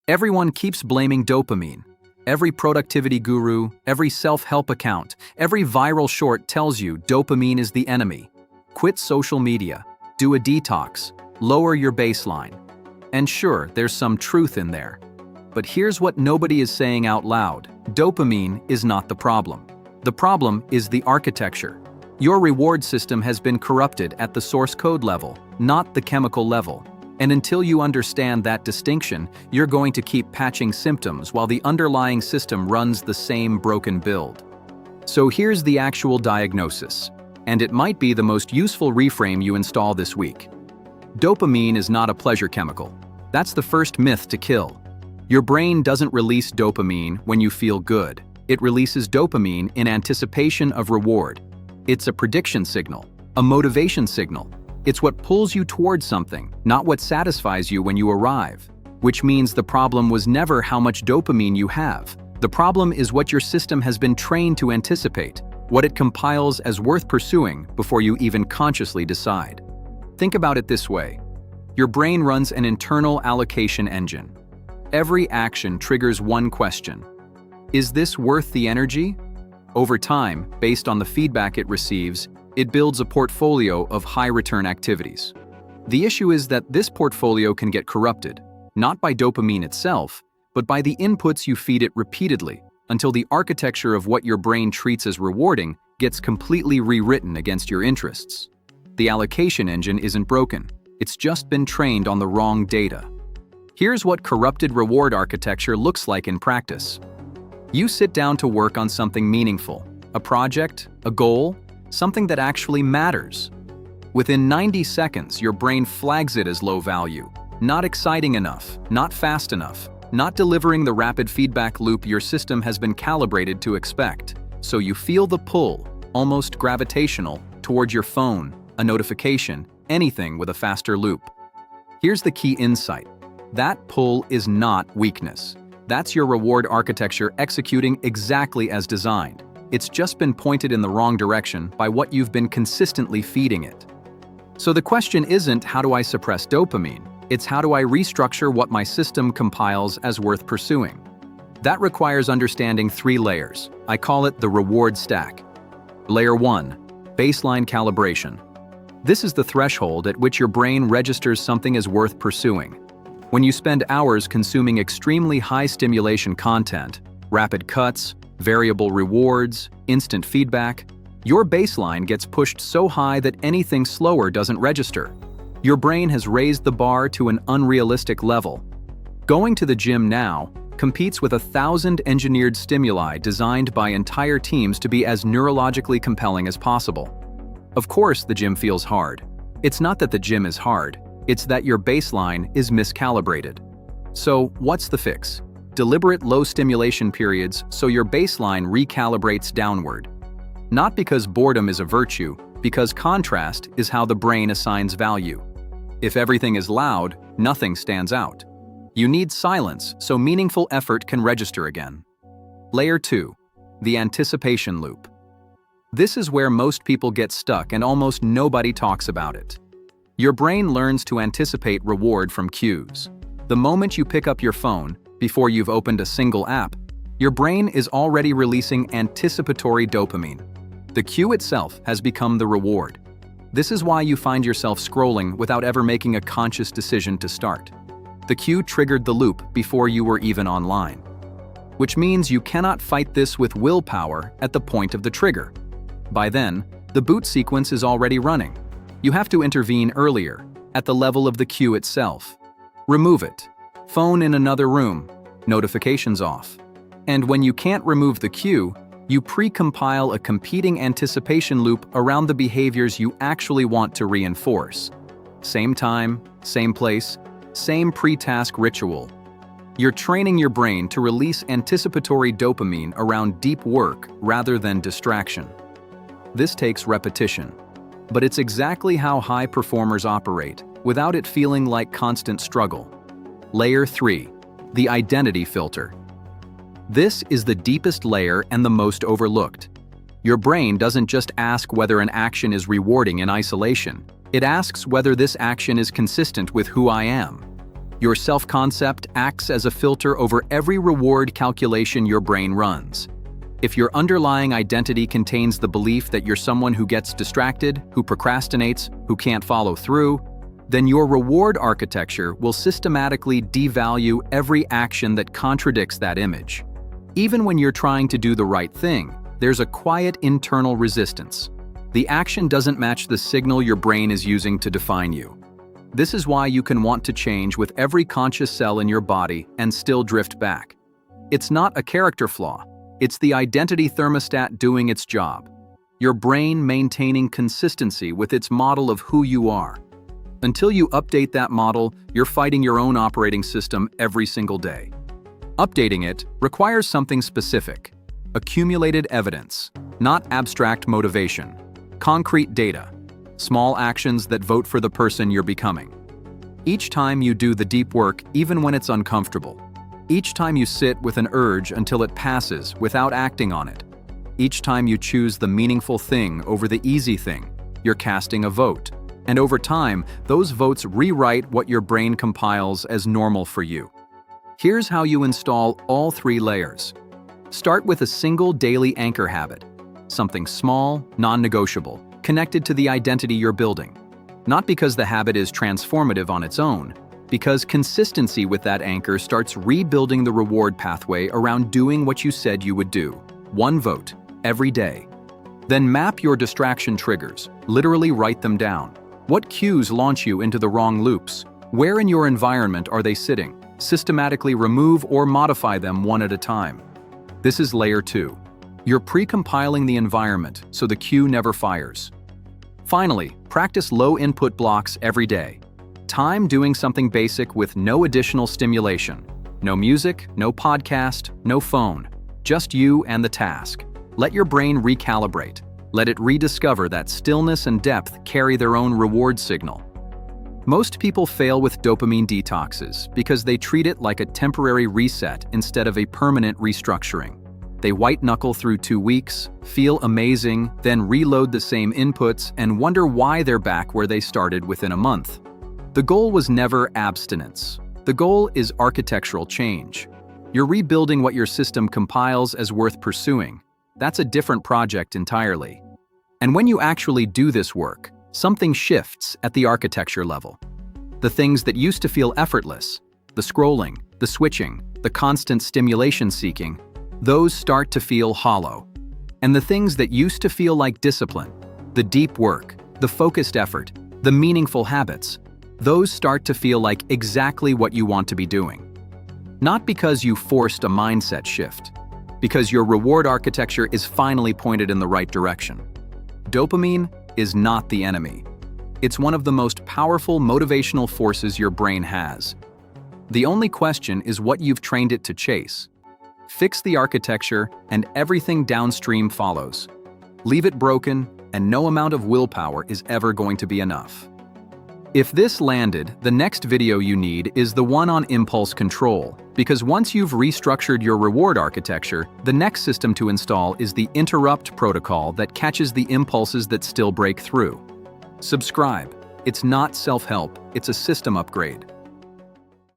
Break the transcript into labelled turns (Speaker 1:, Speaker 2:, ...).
Speaker 1: Everyone keeps blaming dopamine. Every productivity guru, every self-help account, every viral short tells you dopamine is the enemy. Quit social media, do a detox, lower your baseline. And sure, there's some truth in there. But here's what nobody is saying out loud. Dopamine is not the problem. The problem is the architecture. Your reward system has been corrupted at the source code level, not the chemical level. And until you understand that distinction, you're going to keep patching symptoms while the underlying system runs the same broken build. So here's the actual diagnosis, and it might be the most useful reframe you install this week. Dopamine is not a pleasure chemical. That's the first myth to kill. Your brain doesn't release dopamine when you feel good. It releases dopamine in anticipation of reward. It's a prediction signal, a motivation signal. It's what pulls you towards something, not what satisfies you when you arrive. Which means the problem was never how much dopamine you have. The problem is what your system has been trained to anticipate, what it compiles as worth pursuing before you even consciously decide. Think about it this way. Your brain runs an internal allocation engine. Every action triggers one question. Is this worth the energy? Over time, based on the feedback it receives, it builds a portfolio of high-return activities. The issue is that this portfolio can get corrupted, not by dopamine itself, but by the inputs you feed it repeatedly, until the architecture of what your brain treats as rewarding gets completely rewritten against your interests. The allocation engine isn't broken, it's just been trained on the wrong data. Here's what corrupted reward architecture looks like in practice. You sit down to work on something meaningful, a project, a goal, something that actually matters. Within 90 seconds, your brain flags it as low value, not exciting enough, not fast enough, not delivering the rapid feedback loop your system has been calibrated to expect. So you feel the pull, almost gravitational, toward your phone, a notification, anything with a faster loop. Here's the key insight. That pull is not weakness. That's your reward architecture executing exactly as designed. It's just been pointed in the wrong direction by what you've been consistently feeding it. So the question isn't how do I suppress dopamine, it's how do I restructure what my system compiles as worth pursuing. That requires understanding 3 layers. I call it the reward stack. Layer 1, baseline calibration. This is the threshold at which your brain registers something as worth pursuing. When you spend hours consuming extremely high stimulation content, rapid cuts, variable rewards, instant feedback, your baseline gets pushed so high that anything slower doesn't register. Your brain has raised the bar to an unrealistic level. Going to the gym now competes with 1,000 engineered stimuli designed by entire teams to be as neurologically compelling as possible. Of course, the gym feels hard. It's not that the gym is hard, it's that your baseline is miscalibrated. So, what's the fix? Deliberate low stimulation periods so your baseline recalibrates downward. Not because boredom is a virtue, because contrast is how the brain assigns value. If everything is loud, nothing stands out. You need silence so meaningful effort can register again. Layer 2, the anticipation loop. This is where most people get stuck and almost nobody talks about it. Your brain learns to anticipate reward from cues. The moment you pick up your phone, before you've opened a single app, your brain is already releasing anticipatory dopamine. The cue itself has become the reward. This is why you find yourself scrolling without ever making a conscious decision to start. The cue triggered the loop before you were even online. Which means you cannot fight this with willpower at the point of the trigger. By then, the boot sequence is already running. You have to intervene earlier, at the level of the cue itself. Remove it. Phone in another room, notifications off. And when you can't remove the cue, you pre-compile a competing anticipation loop around the behaviors you actually want to reinforce. Same time, same place, same pre-task ritual. You're training your brain to release anticipatory dopamine around deep work rather than distraction. This takes repetition, but it's exactly how high performers operate, without it feeling like constant struggle. Layer 3, the identity filter. This is the deepest layer and the most overlooked. Your brain doesn't just ask whether an action is rewarding in isolation. It asks whether this action is consistent with who I am. Your self-concept acts as a filter over every reward calculation your brain runs. If your underlying identity contains the belief that you're someone who gets distracted, who procrastinates, who can't follow through, then your reward architecture will systematically devalue every action that contradicts that image. Even when you're trying to do the right thing, there's a quiet internal resistance. The action doesn't match the signal your brain is using to define you. This is why you can want to change with every conscious cell in your body and still drift back. It's not a character flaw. It's the identity thermostat doing its job. Your brain maintaining consistency with its model of who you are. Until you update that model, you're fighting your own operating system every single day. Updating it requires something specific. Accumulated evidence, not abstract motivation. Concrete data. Small actions that vote for the person you're becoming. Each time you do the deep work, even when it's uncomfortable. Each time you sit with an urge until it passes without acting on it. Each time you choose the meaningful thing over the easy thing, you're casting a vote. And over time, those votes rewrite what your brain compiles as normal for you. Here's how you install all 3 layers. Start with a single daily anchor habit. Something small, non-negotiable, connected to the identity you're building. Not because the habit is transformative on its own, because consistency with that anchor starts rebuilding the reward pathway around doing what you said you would do. 1 vote, every day. Then map your distraction triggers, literally write them down. What cues launch you into the wrong loops? Where in your environment are they sitting? Systematically remove or modify them one at a time. This is layer 2. You're pre-compiling the environment so the cue never fires. Finally, practice low-input blocks every day. Time doing something basic with no additional stimulation. No music, no podcast, no phone. Just you and the task. Let your brain recalibrate. Let it rediscover that stillness and depth carry their own reward signal. Most people fail with dopamine detoxes because they treat it like a temporary reset instead of a permanent restructuring. They white-knuckle through 2 weeks, feel amazing, then reload the same inputs and wonder why they're back where they started within a month. The goal was never abstinence. The goal is architectural change. You're rebuilding what your system compiles as worth pursuing. That's a different project entirely. And when you actually do this work, something shifts at the architecture level. The things that used to feel effortless, the scrolling, the switching, the constant stimulation seeking, those start to feel hollow. And the things that used to feel like discipline, the deep work, the focused effort, the meaningful habits, those start to feel like exactly what you want to be doing. Not because you forced a mindset shift, because your reward architecture is finally pointed in the right direction. Dopamine is not the enemy. It's one of the most powerful motivational forces your brain has. The only question is what you've trained it to chase. Fix the architecture and everything downstream follows. Leave it broken and no amount of willpower is ever going to be enough. If this landed, the next video you need is the one on impulse control, because once you've restructured your reward architecture, the next system to install is the interrupt protocol that catches the impulses that still break through. Subscribe. It's not self-help, it's a system upgrade.